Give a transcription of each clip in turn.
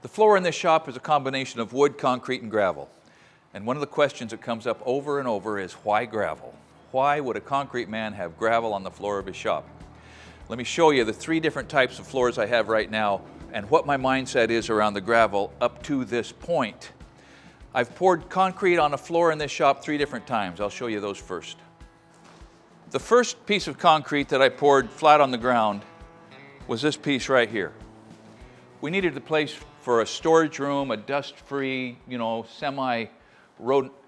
The floor in this shop is a combination of wood, concrete, and gravel. And one of the questions that comes up over and over is, why gravel? Why would a concrete man have gravel on the floor of his shop? Let me show you the 3 different types of floors I have right now and what my mindset is around the gravel up to this point. I've poured concrete on a floor in this shop 3 different times. I'll show you those first. The first piece of concrete that I poured flat on the ground was this piece right here. We needed a place for a storage room, a dust-free,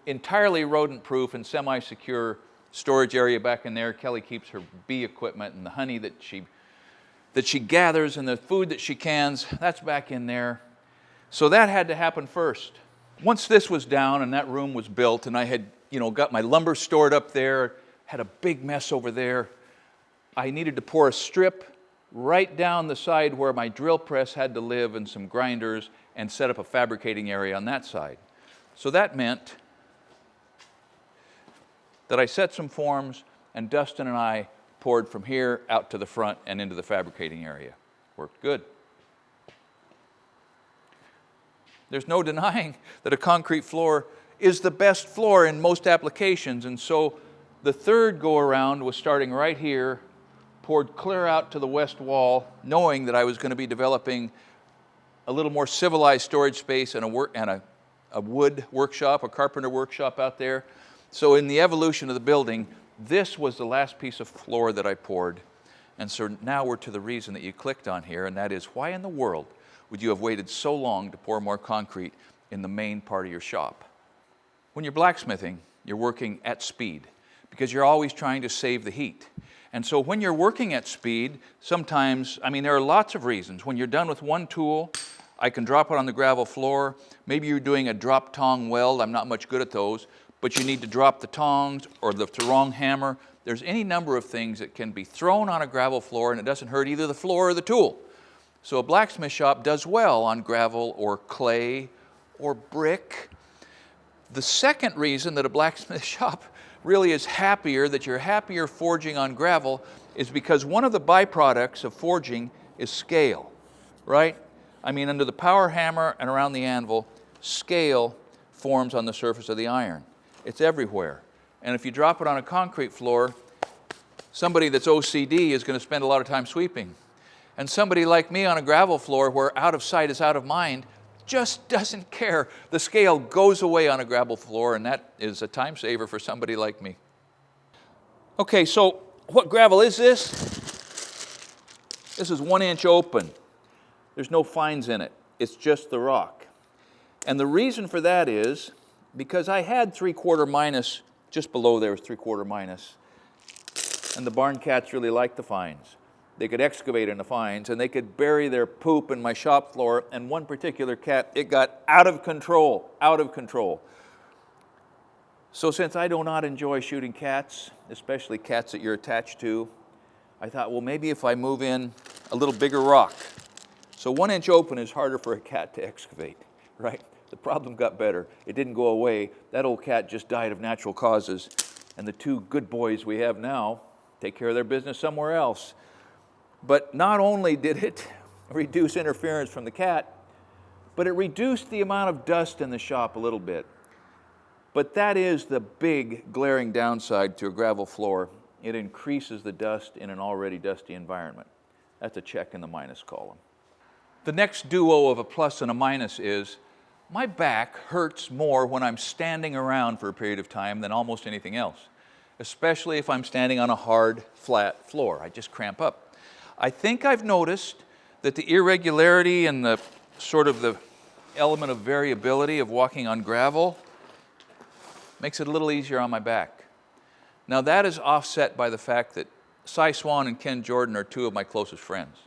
entirely rodent-proof and semi-secure storage area back in there. Kelly keeps her bee equipment and the honey that she gathers and the food that she cans, that's back in there. So that had to happen first. Once this was down and that room was built and I had, got my lumber stored up there, had a big mess over there, I needed to pour a strip right down the side where my drill press had to live and some grinders and set up a fabricating area on that side. So that meant that I set some forms and Dustin and I poured from here out to the front and into the fabricating area. Worked good. There's no denying that a concrete floor is the best floor in most applications, and so the third go around was starting right here, poured clear out to the west wall, knowing that I was going to be developing a little more civilized storage space and a wood workshop, a carpenter workshop out there. So in the evolution of the building, this was the last piece of floor that I poured. And so now we're to the reason that you clicked on here, and that is, why in the world would you have waited so long to pour more concrete in the main part of your shop? When you're blacksmithing, you're working at speed because you're always trying to save the heat. And so when you're working at speed, sometimes, there are lots of reasons. When you're done with one tool, I can drop it on the gravel floor. Maybe you're doing a drop tong weld. I'm not much good at those, but you need to drop the tongs or the wrong hammer. There's any number of things that can be thrown on a gravel floor and it doesn't hurt either the floor or the tool. So a blacksmith shop does well on gravel or clay or brick. The second reason that a blacksmith shop really is happier, that you're happier forging on gravel, is because one of the byproducts of forging is scale, right? Under the power hammer and around the anvil, scale forms on the surface of the iron. It's everywhere. And if you drop it on a concrete floor, somebody that's OCD is going to spend a lot of time sweeping. And somebody like me on a gravel floor where out of sight is out of mind just doesn't care. The scale goes away on a gravel floor, and that is a time saver for somebody like me. Okay, so what gravel is this? This is 1 inch open. There's no fines in it. It's just the rock. And the reason for that is because I had 3/4 minus, just below there was 3/4 minus, and the barn cats really liked the fines. They could excavate in the fines, and they could bury their poop in my shop floor, and one particular cat, it got out of control. So since I do not enjoy shooting cats, especially cats that you're attached to, I thought, well, maybe if I move in a little bigger rock. So 1 inch open is harder for a cat to excavate, right? The problem got better. It didn't go away. That old cat just died of natural causes, and the 2 good boys we have now take care of their business somewhere else. But not only did it reduce interference from the cat, but it reduced the amount of dust in the shop a little bit. But that is the big glaring downside to a gravel floor. It increases the dust in an already dusty environment. That's a check in the minus column. The next duo of a plus and a minus is, my back hurts more when I'm standing around for a period of time than almost anything else, especially if I'm standing on a hard, flat floor. I just cramp up. I think I've noticed that the irregularity and the element of variability of walking on gravel makes it a little easier on my back. Now that is offset by the fact that Cy Swan and Ken Jordan are 2 of my closest friends.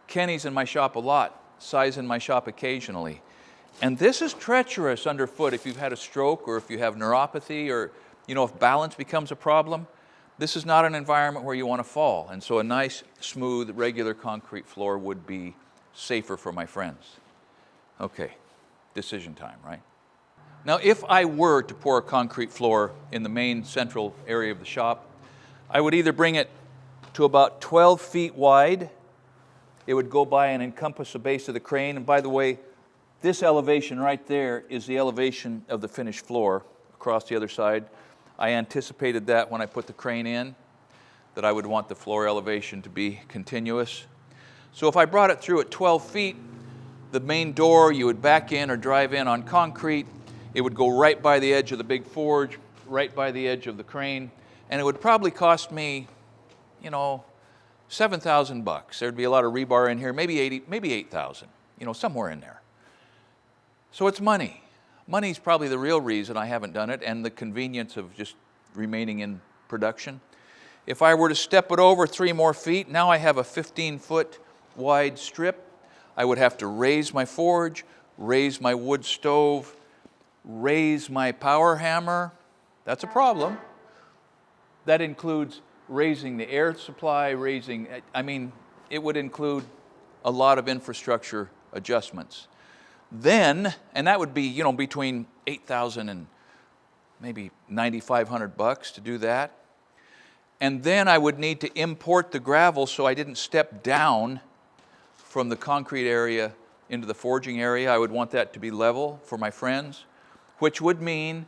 Kenny's in my shop a lot, Cy's in my shop occasionally. And this is treacherous underfoot if you've had a stroke or if you have neuropathy or if balance becomes a problem. This is not an environment where you want to fall, and so a nice, smooth, regular concrete floor would be safer for my friends. Okay, decision time, right? Now, if I were to pour a concrete floor in the main central area of the shop, I would either bring it to about 12 feet wide. It would go by and encompass the base of the crane, and by the way, This elevation right there is the elevation of the finished floor across the other side. I anticipated that when I put the crane in, that I would want the floor elevation to be continuous. So if I brought it through at 12 feet, the main door, you would back in or drive in on concrete. It would go right by the edge of the big forge, right by the edge of the crane, and it would probably cost me, $7,000. There'd be a lot of rebar in here, maybe 8,000, somewhere in there. So it's money. Money's probably the real reason I haven't done it, and the convenience of just remaining in production. If I were to step it over 3 more feet, now I have a 15-foot wide strip. I would have to raise my forge, raise my wood stove, raise my power hammer. That's a problem. That includes raising the air supply, it would include a lot of infrastructure adjustments. Then, and that would be, between $8,000 and maybe $9,500 to do that. And then I would need to import the gravel so I didn't step down from the concrete area into the forging area. I would want that to be level for my friends, which would mean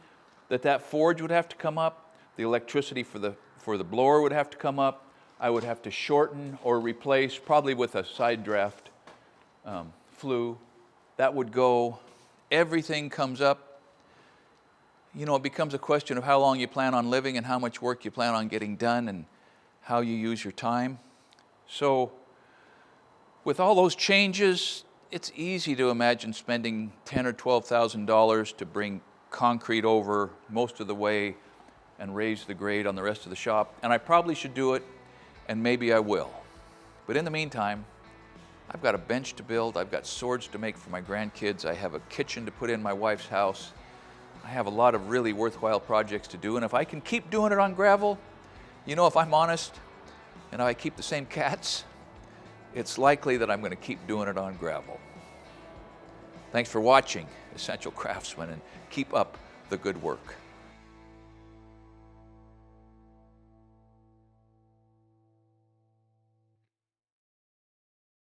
that forge would have to come up, the electricity for the blower would have to come up, I would have to shorten or replace, probably with a side draft flue. That would go, everything comes up. It becomes a question of how long you plan on living and how much work you plan on getting done and how you use your time. So with all those changes, it's easy to imagine spending $10,000 or $12,000 to bring concrete over most of the way and raise the grade on the rest of the shop. And I probably should do it, and maybe I will. But in the meantime, I've got a bench to build, I've got swords to make for my grandkids, I have a kitchen to put in my wife's house. I have a lot of really worthwhile projects to do, and if I can keep doing it on gravel, if I'm honest, and I keep the same cats, it's likely that I'm going to keep doing it on gravel. Thanks for watching Essential Craftsman, and keep up the good work.